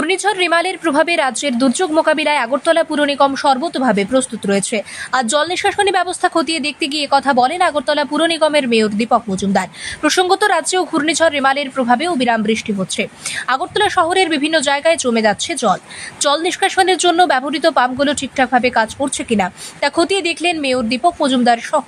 ঘূর্ণিঝড় রিমালের প্রভাবে রাজ্যের দুর্যোগ মোকাবিলায় আগরতলা পুর নিগম সর্বতোভাবে প্রস্তুত রয়েছে। আজ জল নিষ্কাশনী ব্যবস্থা খতিয়ে দেখতে গিয়ে কথা বলেন আগরতলা পুর নিগমের মেয়র দীপক মজুমদার। প্রসঙ্গত, রাজ্যেও ঘূর্ণিঝড় রিমালের প্রভাবে অবিরাম বৃষ্টি হচ্ছে। আগরতলা শহরের বিভিন্ন জায়গায় জমে যাচ্ছে জল নিষ্কাশনের জন্য ব্যবহৃত পাম্পগুলো ঠিকঠাকভাবে কাজ করছে কিনা তা খতিয়ে দেখলেন মেয়র দীপক মজুমদার সহ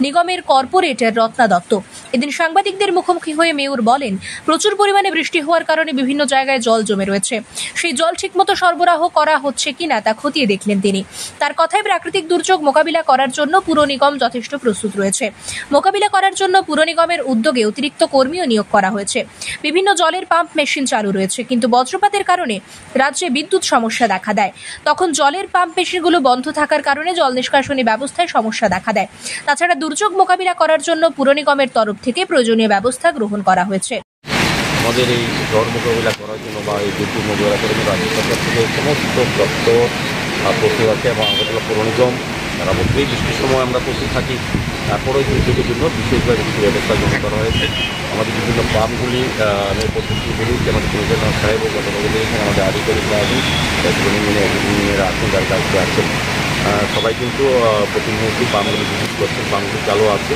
নিগমের কর্পোরেটর রত্না দত্ত। এদিন সাংবাদিকদের মুখোমুখি হয়ে মেয়র বলেন, প্রচুর পরিমাণে বৃষ্টি হওয়ার কারণে বিভিন্ন জায়গায় জল জমে রয়েছে। সেই জল ঠিকমতো সরবরাহ করা হচ্ছে কিনা তা খতিয়ে দেখলেন তিনি। তার কথায়, প্রাকৃতিক দুর্যোগ মোকাবিলা করার জন্য পুর নিগম যথেষ্ট প্রস্তুত রয়েছে। মোকাবিলা করার জন্য পুর নিগমের উদ্যোগে অতিরিক্ত কর্মীও নিয়োগ করা হয়েছে। বিভিন্ন জলের পাম্প মেশিন চালু রয়েছে, কিন্তু বজ্রপাতের কারণে রাজ্যে বিদ্যুৎ সমস্যা দেখা দেয়। তখন জলের পাম্প মেশিনগুলো বন্ধ থাকার কারণে জল নিষ্কাশনী ব্যবস্থায় সমস্যা দেখা দেয়। তাছাড়া দুর্যোগ মোকাবিলা করার জন্য পুর নিগমের তরফ থেকে প্রয়োজনীয় ব্যবস্থা গ্রহণ করা হয়েছে। আমাদের এই ঝড় মোকাবিলা করার জন্য বা এই দুর্যোগ মোকাবিলা করার জন্য রাজ্য সরকার থেকে সমস্ত দপ্তর প্রস্তুত আছে এবং আগরতলা পৌর নিগম সারা বছরই বৃষ্টির সময় আমরা প্রস্তুত থাকি। তারপরেও দুর্যোগের জন্য বিশেষভাবে কিছু ব্যবস্থা গ্রহণ করা হয়েছে। আমাদের বিভিন্ন পাম্পগুলি পদ্ধতিগুলি আমাদের কমিশনার সাহেব ও গতকালগুলি এখানে আমাদের আধিকারিকরা আছেন, ইঞ্জিনিয়ার আছেন, যার কাছে আছেন। সবাই কিন্তু প্রতি মুহূর্তে পাম্পগুলি ভিজিট করছেন, পাম্পগুলি চালু আছে।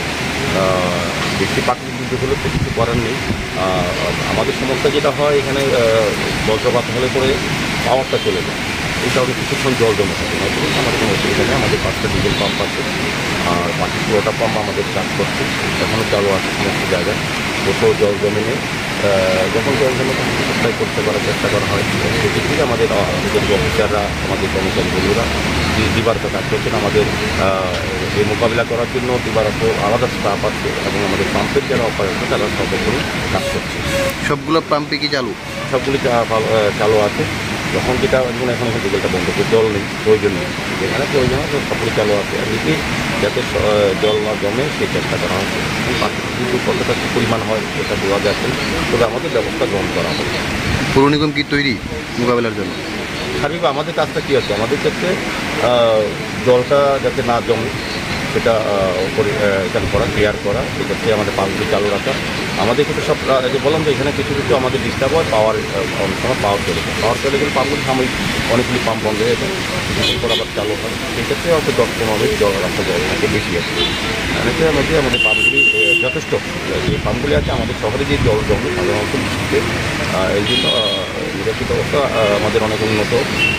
বেশি প্রাকৃতিক দুর্যোগ হলে তো কিছু করার নেই। আমাদের সমস্যা যেটা হয়, এখানে বজ্রপাত হলে পরে পাওয়ারটা চলে যায়, এই কারণে কিছুক্ষণ জল জমে থাকে। আমাদের কোনো অসুবিধা নেই। আমাদের 5টা ডিজেল পাম্প আছে, আর বাকি 16টা পাম্প আমাদের কাজ করছে, এখনও চালু আছে সমস্ত জায়গায়। কোথাও জল জমে নেই। যখন জল জমে তখন সাপ্লাই করতে করার চেষ্টা করা হয়। সেদিক থেকে আমাদের অফিসাররা, আমাদের কর্মচারী বন্ধুরা দিবারত কাজ করছেন। আমাদের এই মোকাবিলা করার জন্য দিবারত আলাদা স্টাফ আছে এবং আমাদের পাম্পের যারা অপারেটর তারা সর্বোপরি কাজ করছে। সবগুলো পাম্পে কি চালু? সবগুলি চালু আছে। যখন যেটা এখন ডিজেলটা বন্ধ করে জল নেই, প্রয়োজন নেই, যেখানে প্রয়োজন হয় সবগুলি চালু আছে। এদিকে যাতে জল না জমে সেই চেষ্টা করা হচ্ছে। প্রাকৃতিক কতটা পরিমাণ হয় সেটা বোঝা যাচ্ছে, তবে আমাদের ব্যবস্থা গ্রহণ করা হবে। পৌর নিগম কি তৈরি মোকাবেলার জন্য? সার্বিক আমাদের কাজটা কী আছে, আমাদের ক্ষেত্রে জলটা যাতে না জমে সেটা এখানে করা, ক্লিয়ার করা, সেক্ষেত্রে আমাদের পাম্পগুলি চালু রাখা। আমাদের ক্ষেত্রে সব যে বললাম যে এখানে কিছু কিছু আমাদের ডিস্টার্ব হয়, অনেক সময় পাওয়ার চলে গেলে পাম্পগুলি সাময়িক অনেকগুলি পাম্প বন্ধ হয়ে যায়, কিছুদিন পর আবার চালু হয়। সেক্ষেত্রে হয়তো 10-15 জল রাখা জল থাকে বেশি আছে। আমাদের পাম্পগুলি যথেষ্ট, যে পাম্পগুলি আছে আমাদের শহরে যে জল জমে সাধারণত বৃষ্টিতে, এই জন্য নিরাপত্তা ব্যবস্থা আমাদের অনেক উন্নত।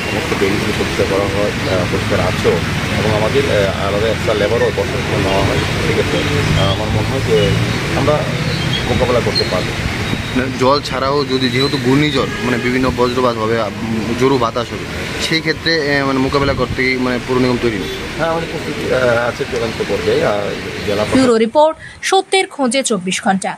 সমস্ত ড্রেনগুলি পরিষ্কার করা হয়, পরিষ্কার আছেও, এবং আমাদের আলাদা একটা লেবারও বছর নেওয়া হয়। সেক্ষেত্রে আমার মনে হয় যে আমরা মোকাবেলা করতে পারবো। জল ছাড়াও যেহেতু ঘূর্ণিঝড় বিভিন্ন বজ্রপাত হবে, জোরু বাতাস হবে, সেই ক্ষেত্রে মোকাবেলা করতে পুর নিগম তৈরি নেই। হ্যাঁ, আমাদের প্রস্তুতি আছে চূড়ান্ত পর্যায়ে। জেলা ব্যুরো রিপোর্ট, সত্যের খোঁজে 24 ঘন্টা।